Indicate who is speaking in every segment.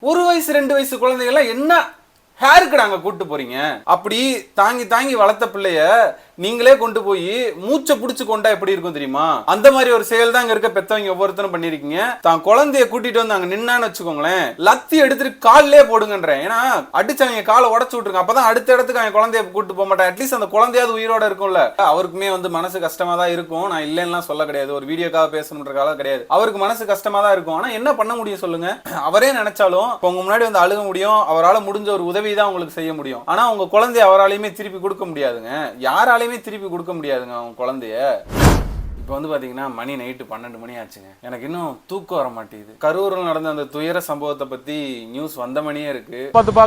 Speaker 1: ஒரு வயசு 2 வயசு குழந்தைகள்லாம் என்ன ஹேருக்கு நாங்க கூட்டு போறீங்க? அப்படி தாங்கி தாங்கி வளர்த்த பிள்ளைய நீங்களே கொண்டு போய் மூச்சை புடிச்சு கொண்டா எப்படி இருக்கும் தெரியுமா? அந்த மாதிரி ஒரு செயல் தான் இங்க இருக்க பெத்தவங்க ஒவ்வொருத்தரும் பண்ணிருக்கீங்க. தான் குழந்தைய கூட்டிட்டு வந்து அங்க நின்னான்னு வச்சுக்கோங்களேன், லத்தி எடுத்துட்டு காலிலே போடுங்கன்றேன். ஏன்னா அடிச்சாங்க காலை உடச்சு விட்டுருங்க, அப்பதான் அடுத்த இடத்துக்கு அவன் குழந்தைய கூட்டு போக மாட்டான். அட்லீஸ்ட் அந்த குழந்தையாவது உயிரோட இருக்கும்ல. அவருக்குமே வந்து மனசு கஷ்டமா தான் இருக்கும். நான் இல்லைன்னா சொல்ல கிடையாது, ஒரு வீடியோக்காக பேசணுன்றக்காக கிடையாது. அவருக்கு மனசு கஷ்டமா தான் இருக்கும். ஆனா என்ன பண்ண முடியும் சொல்லுங்க? அவரே நினைச்சாலும் உங்க முன்னாடி வந்து அழுக முடியும், அவரால் முடிஞ்ச ஒரு உதவி தான் உங்களுக்கு செய்ய முடியும். ஆனா உங்க குழந்தைய அவராலையுமே திருப்பி கொடுக்க முடியாதுங்க. யாராலையுமே திருப்பி கொடுக்க முடியாதுங்க அவங்க குழந்தைய. இப்போ வந்து பாத்தீங்கன்னா மணி நைட்டு 12 மணி ஆச்சுங்க. எனக்கு இன்னும் தூக்கம் வர மாட்டேங்குது. கரூரில் நடந்த அந்த துயர சம்பவத்தை பத்தி நியூஸ் வந்த மணியே இருக்கு.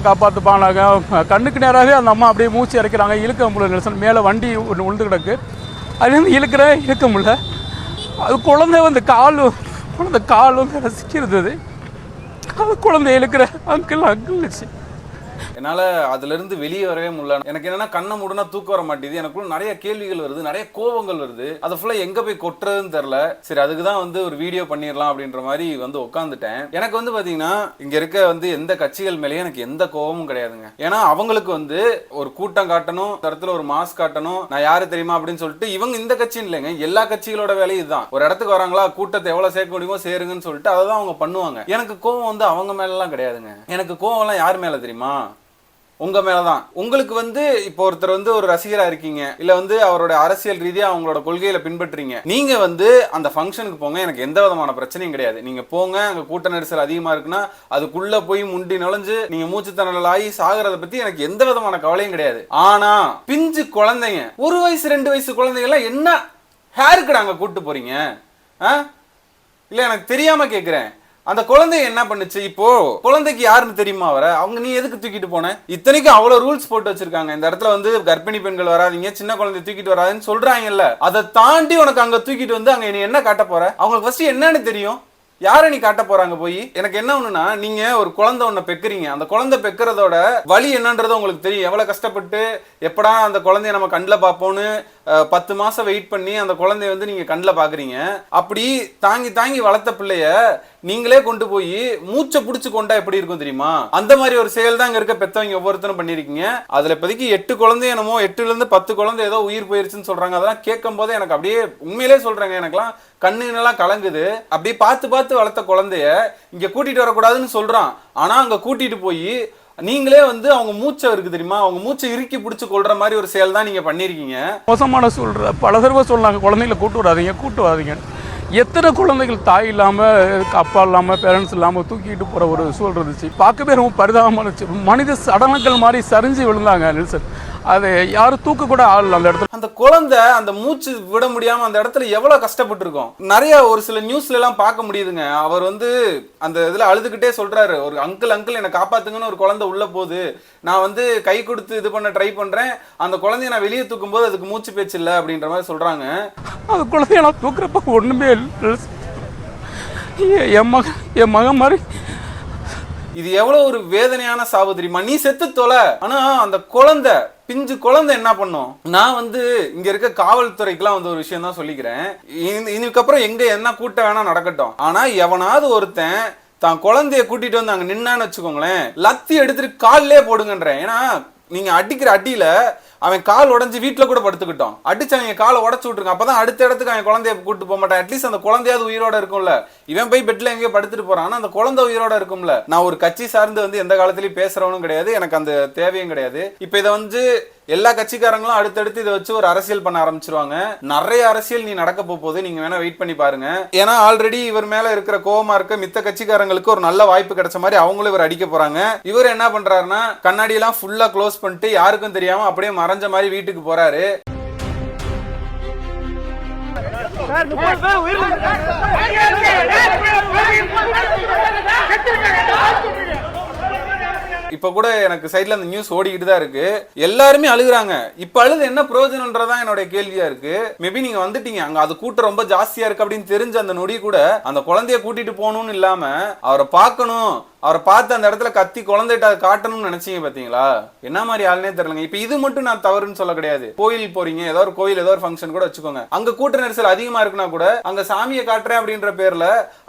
Speaker 2: காப்பாத்துப்பாங்க கண்ணுக்கு நேராகவே அந்த அம்மா அப்படியே மூச்சு இறக்கிறாங்க. இழுக்க முடியல நெல்சன், மேலே வண்டி ஒன்று உழுந்து கிடக்கு. அதுலேருந்து இழுக்க முடியல. அது குழந்தை வந்து கால் வந்து ரசிக்கிறது. அது குழந்தை இழுக்கிற அங்கிள்
Speaker 1: என்னால அதுல இருந்து வெளியே வரவே முடியல. எனக்கு என்னன்னா கண்ணை மூடனா தூக்கம் வர மாட்டேங்குது. எனக்குள்ள நிறைய கேள்விகள் வருது, நிறைய கோபங்கள் வருது. அதை ஃபுல்லா எங்க போய் கொட்டுறதுன்னு தெரியல. சரி, அதுக்குதான் வந்து ஒரு வீடியோ பண்ணிடலாம் அப்படின்ற மாதிரி வந்து உட்காந்துட்டேன். எனக்கு வந்து பாத்தீங்கன்னா இங்க இருக்க வந்து எந்த கட்சிகள் மேலேயும் எனக்கு எந்த கோபமும் கிடையாதுங்க. ஏன்னா அவங்களுக்கு வந்து ஒரு கூட்டம் காட்டணும், இடத்துல ஒரு மாஸ் காட்டணும், நான் யாரு தெரியுமா அப்படின்னு சொல்லிட்டு இவங்க இந்த கட்சின்னு இல்லைங்க, எல்லா கட்சிகளோட வேலையும் இதுதான். ஒரு இடத்துக்கு வராங்களா, கூட்டத்தை எவ்வளவு சேர்க்க முடியுமோ சேருங்கன்னு சொல்லிட்டு அதை தான் அவங்க பண்ணுவாங்க. எனக்கு கோபம் வந்து அவங்க மேல எல்லாம் கிடையாதுங்க. எனக்கு கோபம் எல்லாம் யார் மேல தெரியுமா? உங்க மேலதான். உங்களுக்கு வந்து இப்போ ஒருத்தர் வந்து ஒரு ரசிகரா இருக்கீங்க, இல்ல வந்து அவரோட அரசியல் ரீதியா அவங்களோட கொள்கையில பின்பற்றீங்க. நீங்க வந்து அந்த ஃபங்க்ஷனுக்கு போங்க, எனக்கு எந்த விதமான பிரச்சனையும் கிடையாது. நீங்க போங்க, அங்க கூட்ட நெரிசல் அதிகமா இருக்குன்னா அதுக்குள்ள போய் முண்டி நுழைஞ்சு நீங்க மூச்சு திணறல் ஆகி சாகிறத பத்தி எனக்கு எந்த விதமான கவலையும் கிடையாது. ஆனா பிஞ்சு குழந்தைங்க, ஒரு வயசு 2 வயசு குழந்தைங்க எல்லாம் என்ன ஹேருக்கு நாங்க கூட்டு போறீங்க? இல்ல எனக்கு தெரியாம கேக்குறேன். அந்த குழந்தை என்ன பண்ணுச்சு? இப்போ குழந்தைக்கு யாருன்னு தெரியுமா? அவங்க நீ எதுக்கு தூக்கிட்டு போன? இத்தனைக்கு அவ்வளவு ரூல்ஸ் போட்டு வச்சிருக்காங்க. இந்த இடத்துல வந்து கர்ப்பிணி பெண்கள் வராதீங்க, சின்ன குழந்தை தூக்கிட்டு வராதுன்னு சொல்றாங்கல்ல. அதை தாண்டி உனக்கு அங்க தூக்கிட்டு வந்து அங்க நீ என்ன காட்ட போற? அவங்களுக்கு ஃபர்ஸ்ட் என்னன்னு தெரியும்? யாரை நீ காட்ட போறாங்க போய்? எனக்கு என்ன ஒண்ணுன்னா, நீங்க ஒரு குழந்தை ஒண்ணு பெக்குறீங்க, அந்த குழந்தை பெக்கிறதோட வலி என்னன்றது உங்களுக்கு தெரியும். எவ்வளவு கஷ்டப்பட்டு எப்படா அந்த குழந்தைய நம்ம கண்ணில் பார்ப்போம்னு 10 மாசம் வெயிட் பண்ணி அந்த குழந்தைய வந்து நீங்க கண்ணில் பாக்குறீங்க. அப்படி தாங்கி தாங்கி வளர்த்த பிள்ளைய நீங்களே கொண்டு போய் மூச்சை புடிச்சு கொண்டா எப்படி இருக்கும் தெரியுமா? அந்த மாதிரி ஒரு செயல் தான் இங்க இருக்க பெத்தவங்க ஒவ்வொருத்தரும் பண்ணிருக்கீங்க. அதுல இப்போதைக்கு 8 குழந்தை என்னமோ 8ல இருந்து 10 குழந்தை ஏதோ உயிர் போயிருச்சுன்னு சொல்றாங்க. அதெல்லாம் கேட்கும் போதே எனக்கு அப்படியே உண்மையிலே சொல்றாங்க, எனக்குலாம் கண்ணுலாம் கலங்குது. அப்படியே பார்த்து வளர்த்த குழந்தைய இங்க கூட்டிட்டு வரக்கூடாதுன்னு சொல்றான். ஆனா அங்க கூட்டிட்டு போய் நீங்களே வந்து அவங்க மூச்சை இருக்கு தெரியுமா, அவங்க மூச்சை இறுக்கி பிடிச்சு கொள்ற மாதிரி ஒரு செயல் தான் நீங்க பண்ணிருக்கீங்க.
Speaker 2: மோசமான சொல்ற பல தடவை சொன்னாங்க, குழந்தைகளை கூட்டு வராதீங்க. எத்தனை குழந்தைகள் தாய் இல்லாமல், அப்பா இல்லாமல், பேரண்ட்ஸ் இல்லாமல் தூக்கிட்டு போகிற ஒரு சூழல் இருந்துச்சு. பார்க்கவே ரொம்ப பரிதாபமாக இருந்துச்சு. மனித சடலங்கள் மாதிரி சரிஞ்சு விழுந்தாங்க நெல்சன். அது யாரும் தூக்க கூட ஆள் அந்த இடத்துல.
Speaker 1: அந்த குழந்தை அந்த மூச்சு விட முடியாம அந்த இடத்துல எவ்வளவு கஷ்டப்பட்டு இருக்கும். நிறைய ஒரு சில நியூஸ்ல எல்லாம் பார்க்க முடியுதுங்க. அவர் வந்து அந்த இதுல அழுதுகிட்டே சொல்றாரு, ஒரு அங்கிள் என்னை காப்பாத்துங்கன்னு ஒரு குழந்தை உள்ள போகுது, நான் வந்து கை கொடுத்து இது பண்ண ட்ரை பண்றேன், அந்த குழந்தைய நான் வெளியே தூக்கும் போது அதுக்கு மூச்சு பேச்சு இல்லை அப்படின்ற மாதிரி சொல்றாங்க.
Speaker 2: அந்த குழந்தைய நான் தூக்குறப்ப ஒண்ணுமே இல்லை. என் மகன் மாதிரி.
Speaker 1: இது எவ்வளவு ஒரு வேதனையான சாவு தெரியுமா? நீ செத்து தொலை, ஆனா அந்த குழந்தை, பிஞ்சு குழந்தை என்ன பண்ணும்? நான் வந்து இங்க இருக்க காவல்துறைக்கெல்லாம் வந்து ஒரு விஷயம் தான் சொல்லிக்கிறேன். இதுக்கப்புறம் எங்க என்ன கூட்டம் வேணா நடக்கட்டும், ஆனா எவனாவது ஒருத்தன் தான் குழந்தைய கூட்டிட்டு வந்து அங்க நின்னான்னு வச்சுக்கோங்களேன், லத்தி எடுத்துட்டு காலிலே போடுங்கன்றேன். ஏன்னா நீங்க அடிக்கிற அடியில அவன் கால் உடஞ்சி வீட்டுல கூட படுத்துக்கிட்டோம், அடிச்சாங்க காலை உடச்சு விட்டுருங்க, அப்பதான் அடுத்த இடத்துக்கு அவன் குழந்தைய கூட்டு போக மாட்டான். அட்லீஸ்ட் அந்த குழந்தையாவது உயிரோட இருக்கும்ல. இவன் போய் பெட்ல எங்கேயோ படுத்துட்டு போறான், ஆனா அந்த குழந்தை உயிரோட இருக்கும்ல. நான் ஒரு கட்சி சார்ந்து வந்து எந்த காலத்திலயும் பேசுறவனும் கிடையாது, எனக்கு அந்த தேவையும் கிடையாது. இப்ப இதை வந்து எல்லா கட்சிக்காரங்களும் அடுத்தடுத்து இதை வச்சு ஒரு அரசியல் பண்ண ஆரம்பிச்சிருவாங்க. நிறைய அரசியல் நீ நடக்க போகுது, நீங்க வேணா வெயிட் பண்ணி பாருங்க. ஏன்னா ஆல்ரெடி இவர் மேல இருக்கிற கோவமா இருக்க மித்த கட்சிக்காரங்களுக்கு ஒரு நல்ல வாய்ப்பு கிடைச்ச மாதிரி அவங்களும் இவர் அடிக்க போறாங்க. இவர் என்ன பண்றாருன்னா, கண்ணாடி எல்லாம் ஃபுல்லா க்ளோஸ் பண்ணிட்டு யாருக்கும் தெரியாம அப்படியே மறைஞ்ச மாதிரி வீட்டுக்கு போறாரு. இப்ப கூட எனக்கு சைட்ல அந்த நியூஸ் ஓடிக்கிட்டு தான் இருக்கு. எல்லாருமே அழுகுறாங்க. இப்ப அழுது என்ன பிரயோஜனம்ன்றதான் என்னோட கேள்வியா இருக்கு. மேபி நீங்க வந்துட்டீங்க அங்க, அது கூட்டம் ரொம்ப ஜாஸ்தியா இருக்கு அப்படின்னு தெரிஞ்ச அந்த நொடி கூட அந்த குழந்தைய கூட்டிட்டு போகணும்னு இல்லாம அவரை பார்க்கணும், அவரை பார்த்து அந்த இடத்துல கத்தி குழந்தைகிட்ட அதை காட்டணும்னு நினைச்சீங்க பாத்தீங்களா? என்ன மாதிரி ஆளுனே தெரியலங்க. இப்ப இது மட்டும் நான் தவறுன்னு சொல்ல கிடையாது. கோயில் போறீங்க, ஏதோ ஒரு கோயில் ஏதோ ஒரு ஃபங்க்ஷன் கூட வச்சுக்கோங்க, அங்க கூட்ட நெரிசல் அதிகமா இருக்குன்னா கூட அங்க சாமியை காட்டுறேன் அப்படின்ற பேர்ல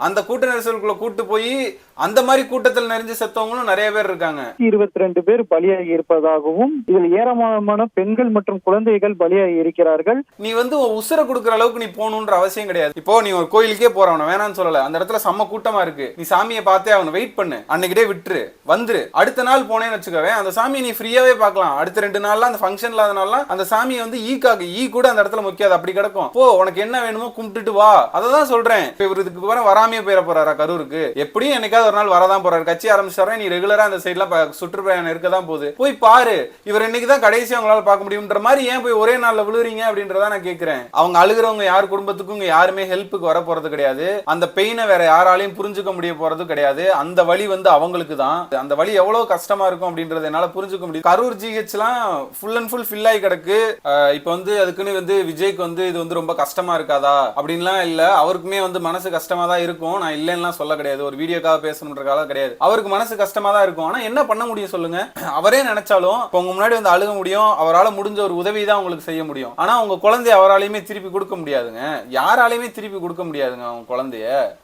Speaker 1: அந்த கூட்ட நெரிசலுக்குள்ள கூட்டு போய் அந்த மாதிரி கூட்டத்தில் நெறிஞ்சு செத்தவங்களும் நிறைய பேர் இருக்காங்க.
Speaker 3: 22 பேர் பலியாகி இருப்பதாகவும் இதில் ஏராளமான பெண்கள் மற்றும் குழந்தைகள் பலியாகி இருக்கிறார்கள்.
Speaker 1: நீ வந்து உசுர கொடுக்குற அளவுக்கு நீ போகணுன்ற அவசியம் கிடையாது. இப்போ நீ ஒரு கோயிலுக்கே போறவன வேணான்னு சொல்லல, அந்த இடத்துல செம்ம கூட்டமா இருக்கு, நீ சாமியை பார்த்தே அவனை வெயிட் பண்ணு, அன்னைக்கிட்டே விட்டுரு வந்துரு, அடுத்த நாள் போனேன்னு வச்சுக்கவே அந்த சாமியை நீ ஃப்ரீயாவே பார்க்கலாம். அடுத்த 2 நாள்லாம் அந்த ஃபங்க்ஷன் இல்லாத நாள்லாம் அந்த சாமியை வந்து ஈ கூட அந்த இடத்துல முக்கியாது, அப்படி கிடக்கும். போ உனக்கு என்ன வேணுமோ கும்பிட்டுட்டு வா. அததான் சொல்றேன். இப்ப இவருக்கு வர வராமையே போயிட போறாரா கரூருக்கு? எப்படியும் என்னைக்காவது ஒரு நாள் வரதான் போறாரு. கட்சி ஆரம்பிச்சாரா, நீ ரெகுலரா அந்த சைட்லாம் சுற்றுப்பயணம் இருக்கதான் போகுது, போய் பாரு. இவர் இன்னைக்குதான் கடைசி அவங்களால பார்க்க முடியும்ன்ற மாதிரி ஏன் போய் ஒரே நாள்ல விழுறீங்க அப்படின்றத நான் கேட்கிறேன். அவங்க அழுகிறவங்க யார் குடும்பத்துக்கும் யாருமே ஹெல்ப்புக்கு வர போறது கிடையாது. அந்த பெயினை வேற யாராலையும் புரிஞ்சுக்க முடிய போறது கிடையாது. அந்த வலி வந்து அவங்களுக்கு தான். அந்த வலி எவ்வளவு கஷ்டமா இருக்கும் அப்படின்றத என்னால புரிஞ்சுக்க முடியும். கரூர் ஜிஹெச்லாம் ஃபுல் அண்ட் ஃபுல் ஃபில் ஆகி கிடக்கு. இப்ப வந்து அதுக்குன்னு வந்து விஜய்க்கு வந்து இது வந்து ரொம்ப கஷ்டமா இருக்காதா அப்படின்லாம் இல்ல, அவருக்குமே வந்து மனசு கஷ்டமா தான் இருக்கும். நான் இல்லைன்னா சொல்ல கிடையாது, ஒரு வீடியோக்காக பேசணுன்றக்காக கிடையாது. அவருக்கு மனசு கஷ்டமா தான் இருக்கும். ஆனா என்ன பண்ண முடியும் சொல்லுங்க? அவரே நினைச்சாலும் உங்க முன்னாடி வந்து அழுக முடியும், அவரால் முடிஞ்ச ஒரு உதவி தான் உங்களுக்கு செய்ய முடியும். ஆனா உங்க குழந்தைய அவராலையுமே திருப்பி கொடுக்க முடியாதுங்க, யாராலையுமே திருப்பி கொடுக்க முடியாதுங்க. அவங்க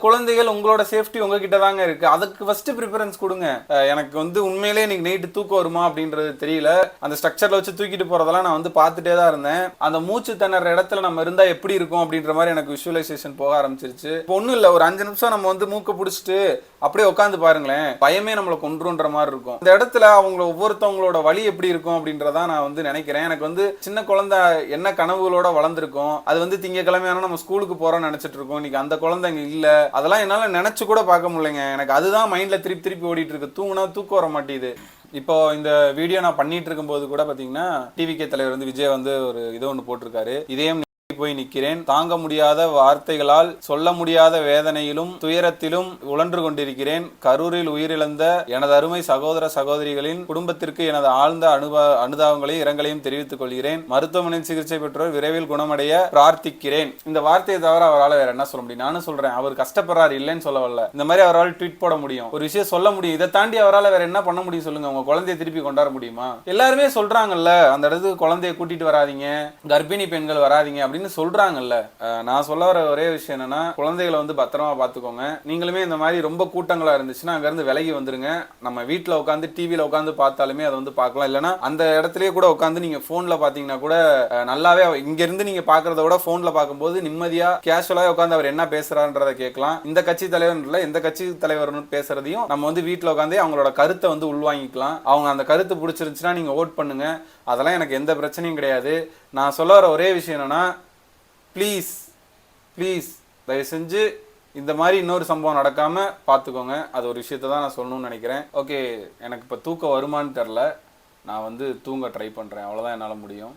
Speaker 1: குழந்தைகள் உங்களோட சேஃப்டி உங்ககிட்ட தாங்க இருக்கு. அதுக்கு ஃபர்ஸ்ட் ப்ரிஃபரன்ஸ் கொடுங்க. எனக்கு வந்து உண்மையிலே இன்னைக்கு நைட்டு தூக்கம் வருமா அப்படின்றது தெரியல. அந்த ஸ்ட்ரக்சர்ல வச்சு தூக்கிட்டு போறதெல்லாம் நான் வந்து பார்த்துட்டே தான் இருந்தேன். அந்த மூச்சு திணற இடத்துல நம்ம இருந்தா எப்படி இருக்கும் அப்படின்ற மாதிரி எனக்கு விஷுவலைசேஷன் போக ஆரம்பிச்சிருச்சு. ஒன்னும் இல்ல, ஒரு 5 நிமிஷம் நம்ம வந்து மூக்க பிடிச்சிட்டு அப்படியே உட்காந்து பாருங்களேன், பயமே நம்மளை கொன்றுன்ற மாதிரி இருக்கும். இந்த இடத்துல அவங்க ஒவ்வொருத்தவங்களோட வழி எப்படி இருக்கும் அப்படின்றத நான் வந்து நினைக்கிறேன். எனக்கு வந்து சின்ன குழந்தை என்ன கனவுகளோட வளர்ந்துருக்கும், அது வந்து திங்கக்கிழமையான நம்ம ஸ்கூலுக்கு போறோம்னு நினைச்சிட்டு இருக்கோம். இன்னைக்கு அந்த குழந்தை இங்க இல்ல, அதெல்லாம் என்னால நினைச்சு கூட பார்க்க முடியலைங்க. எனக்கு அதுதான் மைண்ட்ல திருப்பி ஓடிட்டு இருக்கு. தூங்குனா தூக்கம் வர மாட்டேங்குது. இப்போ இந்த வீடியோ நான் பண்ணிட்டு இருக்கும் போது கூட பாத்தீங்கன்னா டிவிகே தலைவர் வந்து விஜய் வந்து ஒரு இது ஒன்று போட்டிருக்காரு. இதயம் போய் நிற்கிறேன், தாங்க முடியாத வார்த்தைகளால் சொல்ல முடியாத வேதனையிலும் துயரத்திலும் உழன்று கொண்டிருக்கிறேன். கரூரில் உயிரிழந்த எனது அருமை சகோதர சகோதரிகளின் குடும்பத்திற்கு எனது ஆழ்ந்த அனுதாபங்களையும் இரங்கலையும் தெரிவித்துக் கொள்கிறேன். மருத்துவமனையில் சிகிச்சை பெற்றோர் விரைவில் குணமடைய பிரார்த்திக்கிறேன். இந்த வார்த்தையை தவிர அவரால் வேற என்ன சொல்ல முடியும்? நானும் சொல்றேன், அவர் கஷ்டப்படுறாரு இல்லைன்னு சொல்ல வரல. இந்த மாதிரி அவரால் ட்வீட் போட முடியும், ஒரு விஷயம் சொல்ல முடியும். இதை தாண்டி அவரால் வேற என்ன பண்ண முடியும் சொல்லுங்க? உங்க குழந்தைய திருப்பி கொண்டாட முடியுமா? எல்லாருமே சொல்றாங்கல்ல, அந்த இடத்துக்கு குழந்தைய கூட்டிட்டு வராதீங்க, கர்ப்பிணி பெண்கள் வராதீங்க அப்படின்னு சொல்றாங்கல்ல. நான் சொல்ல வர ஒரே விஷயம் என்னன்னா, குழந்தைகளை வந்து பத்திரமா பாத்துக்கோங்க. நீங்களுமே இந்த மாதிரி ரொம்ப கூட்டங்களா இருந்துச்சுன்னா அங்க இருந்து விலகி வந்துருங்க. நம்ம வீட்டுல உட்காந்து டிவில உட்காந்து பார்த்தாலுமே அதை வந்து பார்க்கலாம். இல்லைன்னா அந்த இடத்துலயே கூட உட்காந்து நீங்க போன்ல பாத்தீங்கன்னா கூட நல்லாவே இங்க இருந்து நீங்க பாக்குறத விட போன்ல பார்க்கும்போது நிம்மதியா கேஷுவலா உட்காந்து அவர் என்ன பேசுறான்றதை கேட்கலாம். இந்த கட்சி தலைவர் இல்ல, எந்த கட்சி தலைவர் பேசுறதையும் நம்ம வந்து வீட்டுல உட்காந்து அவங்களோட கருத்தை வந்து உள்வாங்கிக்கலாம். அவங்க அந்த கருத்து பிடிச்சிருந்துச்சுன்னா நீங்க ஓட் பண்ணுங்க, அதெல்லாம் எனக்கு எந்த பிரச்சனையும் கிடையாது. நான் சொல்ல வர ஒரே விஷயம் என்னன்னா, ப்ளீஸ் தயவு செஞ்சு இந்த மாதிரி இன்னொரு சம்பவம் நடக்காம பார்த்துக்கோங்க. அது ஒரு விஷயத்தை தான் நான் சொல்லணும்னு நினைக்கிறேன். ஓகே, எனக்கு இப்போ தூக்கம் வருமானு தெரில, நான் வந்து தூங்க ட்ரை பண்ணுறேன், அவ்வளோதான் என்னால் முடியும்.